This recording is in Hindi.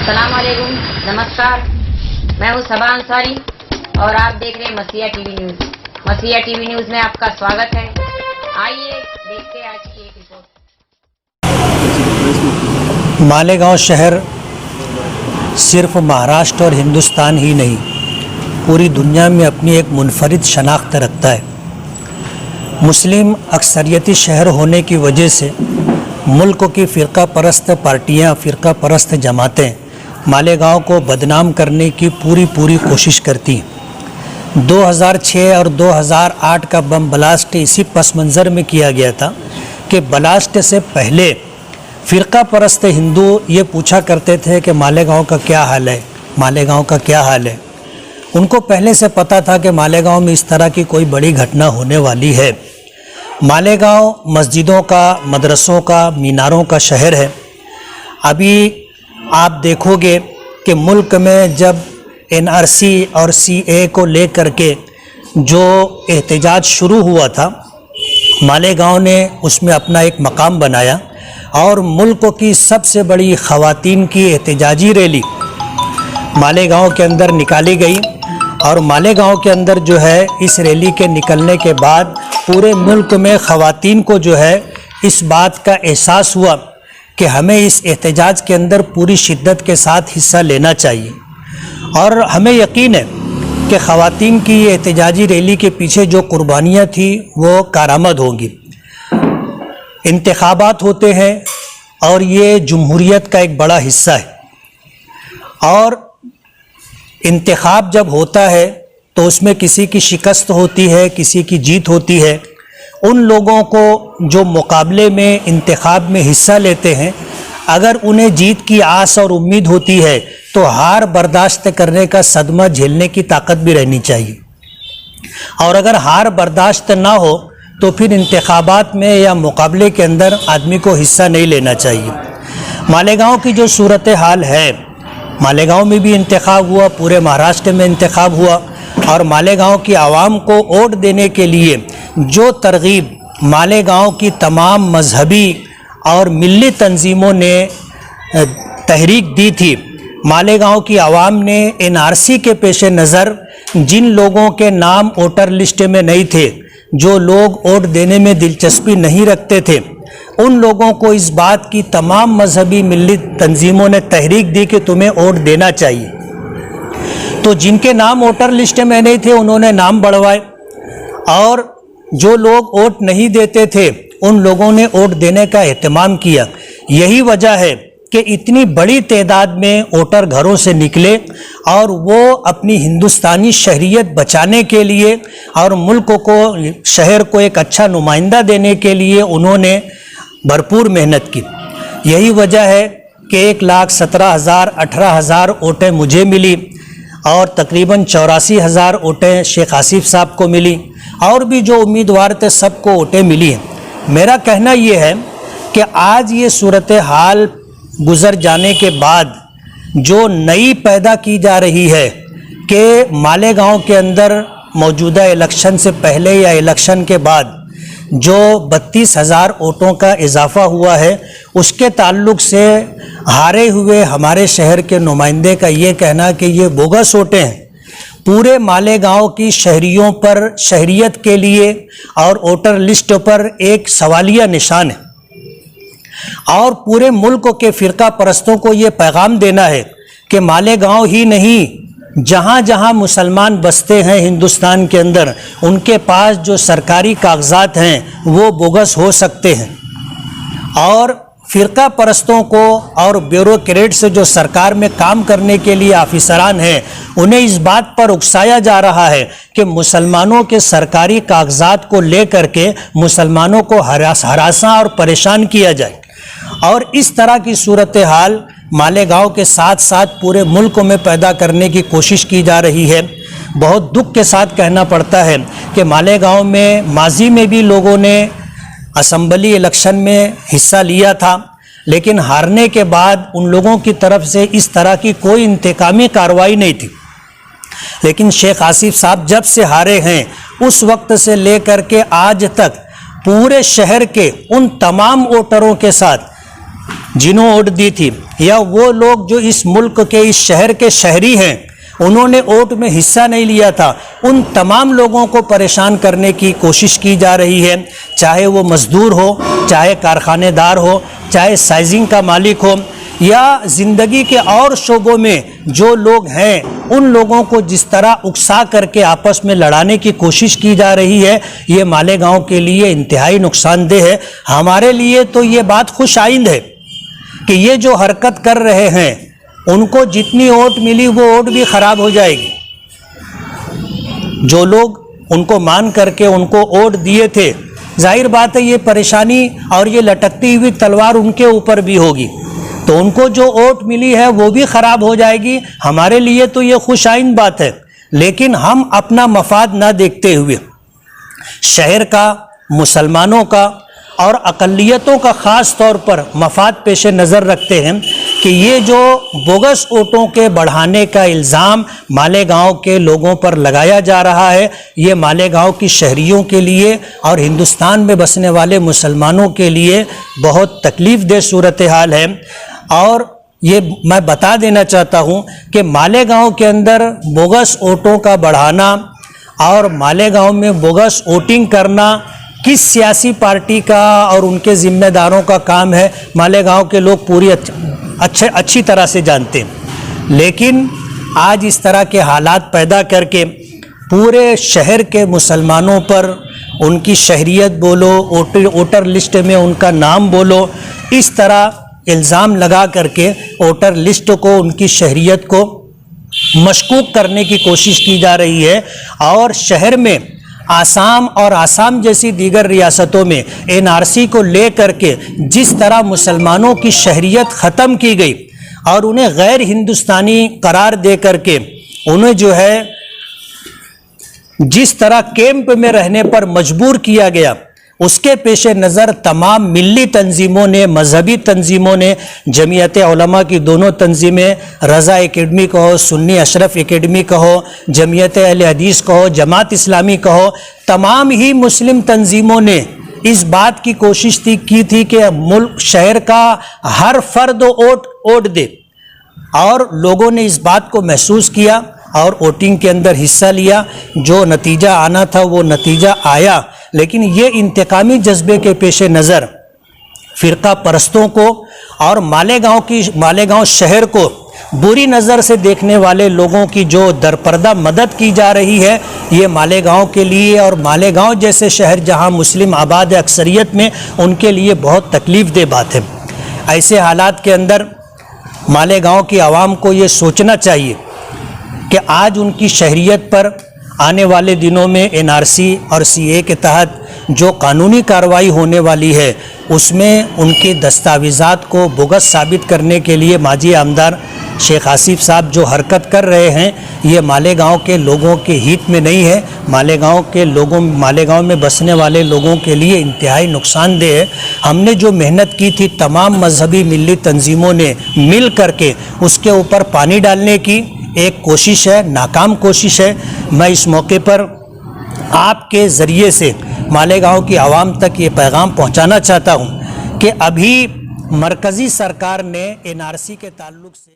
अस्सलाम वालेकुम, नमस्कार। मैं हूँ सबा अंसारी और आप देख रहे हैं मसीहा टीवी न्यूज़। मसीहा टीवी न्यूज़ में आपका स्वागत है। आइए देखते हैं आज की एक रिपोर्ट। मालेगांव शहर सिर्फ महाराष्ट्र और हिंदुस्तान ही नहीं, पूरी दुनिया में अपनी एक मुनफरिद शनाख्त रखता है। मुस्लिम अक्सरियती शहर होने की वजह से मुल्क की फ़िरका परस्त पार्टियाँ, फ़िरका परस्त जमातें मालेगांव को बदनाम करने की पूरी कोशिश करती हैं। 2006 और 2008 का बम ब्लास्ट इसी पस मंज़र में किया गया था कि ब्लास्ट से पहले फ़िरका परस्त हिंदू ये पूछा करते थे कि मालेगांव का क्या हाल है, मालेगांव का क्या हाल है। उनको पहले से पता था कि मालेगांव में इस तरह की कोई बड़ी घटना होने वाली है। मालेगांव मस्जिदों का, मदरसों का, मीनारों का शहर है। अभी आप देखोगे कि मुल्क में जब NRC और CA को लेकर के जो एहतजाज शुरू हुआ था, मालेगांव ने उसमें अपना एक मकाम बनाया और मुल्क की सबसे बड़ी ख़वातीन की एहतजाजी रैली मालेगांव के अंदर निकाली गई। और मालेगांव के अंदर जो है इस रैली के निकलने के बाद पूरे मुल्क में ख़वातीन को जो है इस बात का एहसास हुआ कि हमें इस एहतजाज के अंदर पूरी शिद्दत के साथ हिस्सा लेना चाहिए। और हमें यकीन है कि ख़वातीन की ये एहतजाजी रैली के पीछे जो कुर्बानियाँ थी वो कारामद होंगी। इंतखाबात होते हैं और ये जमहूरियत का एक बड़ा हिस्सा है, और इंतखाब जब होता है तो उसमें किसी की शिकस्त होती है, किसी की जीत होती है। उन लोगों को जो मुकाबले में इंतखाब में हिस्सा लेते हैं, अगर उन्हें जीत की आस और उम्मीद होती है तो हार बर्दाश्त करने का सदमा झेलने की ताकत भी रहनी चाहिए। और अगर हार बर्दाश्त ना हो तो फिर इंतखाबात में या मुकाबले के अंदर आदमी को हिस्सा नहीं लेना चाहिए। मालेगांव की जो सूरत हाल है, मालेगांव में भी इंतखाब हुआ, पूरे महाराष्ट्र में इंतखाब हुआ, और मालेगांव की आवाम को वोट देने के लिए जो तरगीब मालेगांव की तमाम मजहबी और मिल्ली तंजीमों ने तहरीक दी थी, मालेगांव की आवाम ने NRC के पेश नज़र जिन लोगों के नाम वोटर लिस्ट में नहीं थे, जो लोग वोट देने में दिलचस्पी नहीं रखते थे, उन लोगों को इस बात की तमाम मजहबी मिल्ली तंजीमों ने तहरीक दी कि तुम्हें वोट देना चाहिए। तो जिनके नाम वोटर लिस्ट में नहीं थे उन्होंने नाम बढ़वाए, और जो लोग वोट नहीं देते थे उन लोगों ने वोट देने का एहतमाम किया। यही वजह है कि इतनी बड़ी तादाद में वोटर घरों से निकले और वो अपनी हिंदुस्तानी शहरियत बचाने के लिए और मुल्क को, शहर को एक अच्छा नुमाइंदा देने के लिए उन्होंने भरपूर मेहनत की। यही वजह है कि 1,17,000 18,000 वोटें मुझे मिली और तकरीबन 84,000 वोटें शेख आसिफ साहब को मिली, और भी जो उम्मीदवार थे सबको वोटें मिली हैं। मेरा कहना ये है कि आज ये सूरत हाल गुज़र जाने के बाद जो नई पैदा की जा रही है कि मालेगांव के अंदर मौजूदा इलेक्शन से पहले या इलेक्शन के बाद जो 32,000 वोटों का इजाफ़ा हुआ है, उसके ताल्लुक़ से हारे हुए हमारे शहर के नुमाइंदे का ये कहना कि ये बोगस वोटें हैं, पूरे मालेगांव की शहरियों पर, शहरियत के लिए और वोटर लिस्ट पर एक सवालिया निशान है। और पूरे मुल्क के फ़िरका परस्तों को ये पैगाम देना है कि मालेगांव ही नहीं, जहाँ जहाँ मुसलमान बसते हैं हिंदुस्तान के अंदर, उनके पास जो सरकारी कागजात हैं वो बोगस हो सकते हैं। और फ़िरका परस्तों को और ब्यूरोक्रेट्स जो सरकार में काम करने के लिए ऑफिसरान हैं, उन्हें इस बात पर उकसाया जा रहा है कि मुसलमानों के सरकारी कागजात को लेकर के मुसलमानों को हरासा और परेशान किया जाए। और इस तरह की सूरत हाल मालेगांव के साथ साथ पूरे मुल्क में पैदा करने की कोशिश की जा रही है। बहुत दुख के साथ कहना पड़ता है कि मालेगांव में माजी में भी लोगों ने असम्बली इलेक्शन में हिस्सा लिया था, लेकिन हारने के बाद उन लोगों की तरफ से इस तरह की कोई इंतकामी कार्रवाई नहीं थी। लेकिन शेख आसिफ साहब जब से हारे हैं उस वक्त से लेकर के आज तक पूरे शहर के उन तमाम वोटरों के साथ जिन्होंने वोट दी थी, या वो लोग जो इस मुल्क के, इस शहर के शहरी हैं, उन्होंने वोट में हिस्सा नहीं लिया था, उन तमाम लोगों को परेशान करने की कोशिश की जा रही है। चाहे वो मजदूर हो, चाहे कारखानेदार हो, चाहे साइजिंग का मालिक हो, या ज़िंदगी के और शोबों में जो लोग हैं, उन लोगों को जिस तरह उकसा करके आपस में लड़ाने की कोशिश की जा रही है, ये मालेगांव के लिए इंतहाई नुकसानदेह है। हमारे लिए तो ये बात खुश आइंद है कि ये जो हरकत कर रहे हैं, उनको जितनी वोट मिली वो वोट भी ख़राब हो जाएगी। जो लोग उनको मान करके उनको वोट दिए थे, जाहिर बात है ये परेशानी और ये लटकती हुई तलवार उनके ऊपर भी होगी, तो उनको जो वोट मिली है वो भी ख़राब हो जाएगी। हमारे लिए तो ये खुशाइन बात है, लेकिन हम अपना मफाद ना देखते हुए शहर का, मुसलमानों का और अक़लियतों का ख़ास तौर पर मफाद पेश नज़र रखते हैं कि ये जो बोगस वोटों के बढ़ाने का इल्ज़ाम मालेगांव के लोगों पर लगाया जा रहा है, ये मालेगांव की शहरियों के लिए और हिंदुस्तान में बसने वाले मुसलमानों के लिए बहुत तकलीफ़देह सूरत हाल है। और ये मैं बता देना चाहता हूँ कि मालेगांव के अंदर बोगस वोटों का बढ़ाना और मालेगांव में बोगस वोटिंग करना किस सियासी पार्टी का और उनके ज़िम्मेदारों का काम है, मालेगांव के लोग पूरी अच्छी तरह से जानते हैं। लेकिन आज इस तरह के हालात पैदा करके पूरे शहर के मुसलमानों पर उनकी शहरियत बोलो, वोटर लिस्ट में उनका नाम बोलो, इस तरह इल्ज़ाम लगा करके वोटर लिस्ट को, उनकी शहरियत को मशकूक करने की कोशिश की जा रही है। और शहर में आसाम और आसाम जैसी दीगर रियासतों में एनआरसी को ले करके जिस तरह मुसलमानों की शहरियत ख़त्म की गई और उन्हें गैर हिंदुस्तानी करार दे करके उन्हें जो है जिस तरह कैंप में रहने पर मजबूर किया गया, उसके पेश नज़र तमाम मिली तंजीमों ने, मजहबी तंजीमों ने, जमीयत उलमा की दोनों तंजीमें, रज़ा एकेडमी कहो, सुन्नी अशरफ एकेडमी कहो, जमीयत अहले हदीस कहो, जमात इस्लामी कहो, तमाम ही मुस्लिम तंजीमों ने इस बात की कोशिश की थी कि मुल्क शहर का हर फर्द वोट दे, और लोगों ने इस बात को महसूस किया और वोटिंग के अंदर हिस्सा लिया। जो नतीजा आना था वो नतीजा आया, लेकिन ये इंतकामी जज्बे के पेश नज़र फ़िरका परस्तों को और मालेगांव शहर को बुरी नज़र से देखने वाले लोगों की जो दरपर्दा मदद की जा रही है, ये मालेगांव के लिए और मालेगांव जैसे शहर जहां मुस्लिम आबाद है अक्सरियत में, उनके लिए बहुत तकलीफ़देह बात है। ऐसे हालात के अंदर मालेगांव की आवाम को ये सोचना चाहिए कि आज उनकी शहरियत पर आने वाले दिनों में एनआरसी और सीए के तहत जो कानूनी कार्रवाई होने वाली है, उसमें उनके दस्तावेज़ात को बोगस साबित करने के लिए माजी आमदार शेख आसिफ साहब जो हरकत कर रहे हैं, ये मालेगांव के लोगों के हित में नहीं है। मालेगांव में बसने वाले लोगों के लिए इंतहाई नुकसानदेह है। हमने जो मेहनत की थी तमाम मजहबी मिली तंजीमों ने मिल करके उसके ऊपर पानी डालने की एक कोशिश है, नाकाम कोशिश है। मैं इस मौके पर आपके ज़रिए से मालेगांव की आवाम तक ये पैगाम पहुंचाना चाहता हूं कि अभी मरकज़ी सरकार ने एनआरसी के ताल्लुक़ से